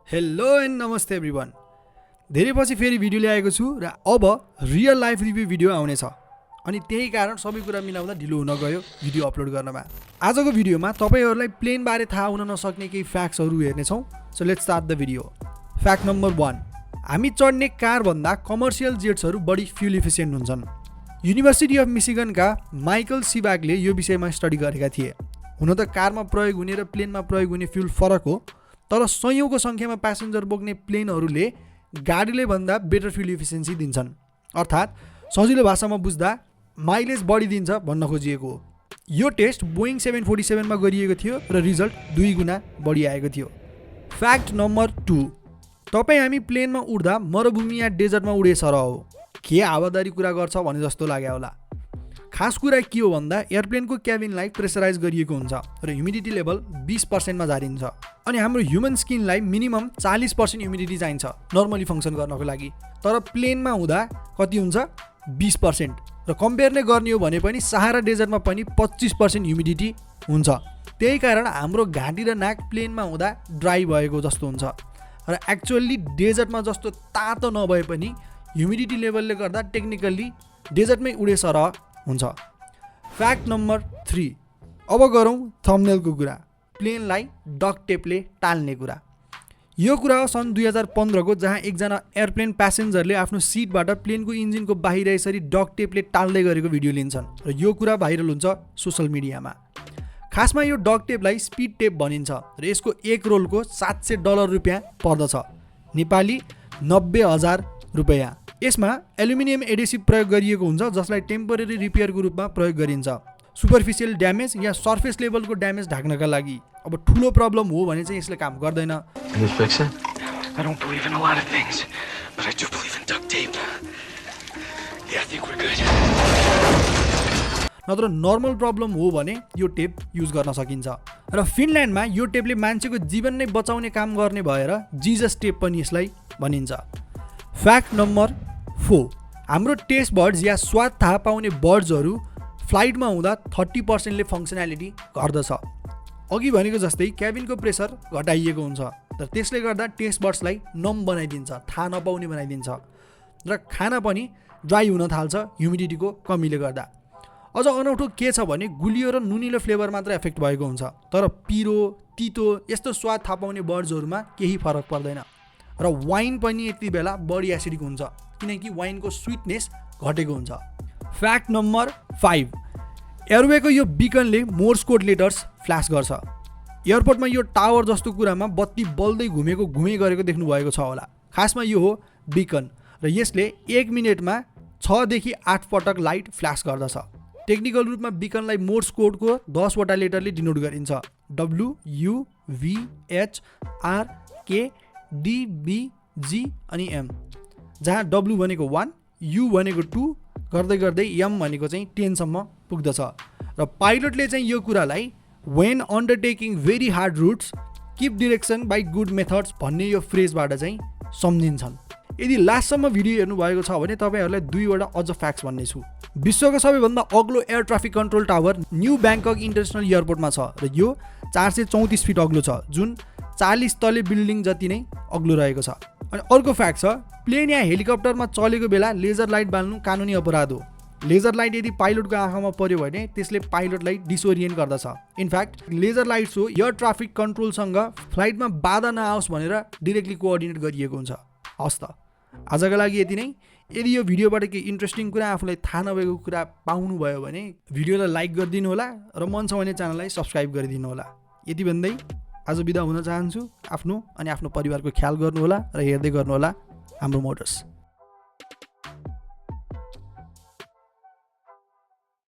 Hello and नमस्ते everyone. धेरै पछि फेरि भिडियो ल्याएको छु र अब रियल लाइफ रिभ्यू भिडियो आउनेछ अनि त्यही कारण सबै कुरा मिलाउँदा ढिलो हुन गयो भिडियो अपलोड गर्नमा। आजको भिडियोमा तपाईहरुलाई प्लेन बारे थाहा हुन नसक्ने केही फ्याक्ट्सहरु हेर्नेछौं। So let's start the video. Fact number 1, हामी चढ्ने कार भन्दा कमर्शियल जेट्सहरु बढी फ्युल इफिसिएन्ट हुन्छन्। युनिभर्सिटी अफ मिशिगनका माइकल सिबाकले यो विषयमा स्टडी गरेका थिए। हुन त कारमा प्रयोग हुने र प्लेनमा प्रयोग हुने फ्युल फरक हो, तर सयौंको संख्यामा प्यासेन्जर बोक्ने प्लेनहरूले गाडीले भन्दा बेटर फ्युल इफिसिएन्सी दिन्छन्। अर्थात् सजिलो भाषामा बुझ्दा माइलेज बढी दिन्छ भन्न खोजिएको हो। यो टेस्ट बोइङ 747 मा गरिएको थियो र रिजल्ट 2 गुणा बढी आएको थियो। फ्याक्ट नम्बर 2, तपाई हामी प्लेनमा उड्दा मरुभूमि या डेजर्टमा उडे सरह हो। के हावादारी कुरा गर्छ भने जस्तो लाग्यो होला। खास कुरा के हो भन्दा एयरप्लेनको क्याबिनलाई प्रेसराइज गरिएको हुन्छ र ह्युमिडिटी लेभल 20% मा झारिन्छ अनि हाम्रो ह्युमन स्किनलाई मिनिमम 40% ह्युमिडिटी चाहिन्छ नर्मली फंक्सन गर्नको लागि। तर प्लेनमा हुँदा कति हुन्छ? 20%। र कम्पेयर नै गर्ने हो भने पनि सहारा डेजर्टमा पनि 25% ह्युमिडिटी हुन्छ। त्यही कारण हाम्रो घाँटी र नाक प्लेनमा हुँदा ड्राई भएको जस्तो हुन्छ र एक्चुअली डेजर्टमा जस्तो तातो नभए पनि ह्युमिडिटी लेभलले गर्दा टेक्निकली डेजर्टमै उडे सरह हुन्छ। फ्याक्ट नम्बर 3, अब गरौँ थम्बनेलको कुरा, प्लेनलाई डक्ट टेपले टाल्ने कुरा। यो कुरा हो सन् 2015 को, जहाँ एकजना एयरप्लेन प्यासेन्जरले आफ्नो सिटबाट प्लेनको इन्जिनको बाहिर यसरी डक्ट टेपले टाल्दै गरेको भिडियो लिन्छन् र यो कुरा भाइरल हुन्छ सोशल मिडियामा। खासमा यो डक्ट टेपलाई स्पिड टेप भनिन्छ र यसको एक रोलको $700 पर्दछ, नेपाली 90,000 रुपैयाँ। यसमा एल्युमिनियम एडेसिभ प्रयोग गरिएको हुन्छ जसलाई टेम्परेरी रिपेयरको रूपमा प्रयोग गरिन्छ सुपरफिसियल ड्यामेज या सर्फेस लेभलको ड्यामेज ढाक्नका लागि। अब ठुलो प्रब्लम हो भने चाहिँ यसले काम गर्दैन। नत्र नर्मल प्रब्लम हो भने यो टेप युज गर्न सकिन्छ र फिनल्यान्डमा यो टेपले मान्छेको जीवन नै बचाउने काम गर्ने भएर जिजस टेप पनि यसलाई भनिन्छ। फ्याक्ट नम्बर 4, हाम्रो टेस्ट बर्ड्स या स्वाद थाहा पाउने बर्ड्सहरू फ्लाइटमा हुँदा 30% ले फङ्सनालिटी घट्दछ। अघि भनेको जस्तै क्याबिनको प्रेसर घटाइएको हुन्छ र त्यसले गर्दा टेस्ट बर्ड्सलाई नम बनाइदिन्छ, थाहा नपाउने बनाइदिन्छ र खाना पनि ड्राई हुन थाल्छ ह्युमिडिटीको कमीले गर्दा। अझ अनौठो के छ भने गुलियो र नुनिलो फ्लेभर मात्र एफेक्ट भएको हुन्छ, तर पिरो, तितो यस्तो स्वाद थाहा पाउने बर्ड्सहरूमा केही फरक पर्दैन। र वाइन पनि यति बेला बढी एसिडिक हुन्छ किनकि वाइनको स्विटनेस घटेको हुन्छ। फ्याक्ट नम्बर 5, एयरवेको यो बिकनले मोर्स कोड लेटर्स फ्ल्यास गर्छ। एयरपोर्टमा यो टावर जस्तो कुरामा बत्ती बल्दै घुमे गरेको देख्नुभएको छ होला। खासमा यो हो बिकन र यसले 1 मिनेटमा 6 देखि 8 पटक लाइट फ्ल्यास गर्दछ। टेक्निकल रूपमा बिकनलाई मोर्स कोडको 10 वटा लेटरले डिनोट गरिन्छ, WUVHRKDBG अनि M, जहाँ W भनेको 1, U भनेको 2 गर्दै गर्दै M भनेको चाहिँ 10 सम्म पुग्दछ। र पाइलटले चाहिँ यो कुरालाई when undertaking very hard routes keep direction by good methods भन्ने यो फ्रेजबाट चाहिँ सम्झिन्छन्। यदि लास्टसम्म भिडियो हेर्नु भएको छ भने तपाईहरुलाई 2 वटा अझ फ्याक्ट्स भन्ने छु। विश्वको सबैभन्दा अग्लो air traffic control tower new Bangkok international एयरपोर्टमा छ र यो 434 फिट अग्लो छ, जुन 40 तले बिल्डिङ जति नै अग्लो रहेको छ। अनि अर्को फ्याक्ट छ, प्लेन या हेलिकप्टरमा चलेको बेला लेजर लाइट बाल्नु कानुनी अपराध हो। लेजर लाइट यदि पाइलटको आँखामा पर्यो भने त्यसले पाइलटलाई डिसओरिएन्ट गर्दछ। In fact laser light so air traffic कन्ट्रोलसँग फ्लाइटमा बाधा नआओस् भनेर डाइरेक्टली कोअर्डिनेट गरिएको हुन्छ। हस् त, आजका लागि यति नै। यदि यो भिडियोबाट केही इन्ट्रेस्टिङ कुरा आफूलाई थाहा नभएको कुरा पाउनुभयो भने भिडियोलाई लाइक गरिदिनु होला र मन छ भने च्यानललाई सब्स्क्राइब गरिदिनु होला। यति भन्दै आज बिदा हुन चाहन्छु। आफ्नो अनि आफ्नो परिवारको ख्याल गर्नुहोला र हेर्दै गर्नुहोला हाम्रो मोटर्स।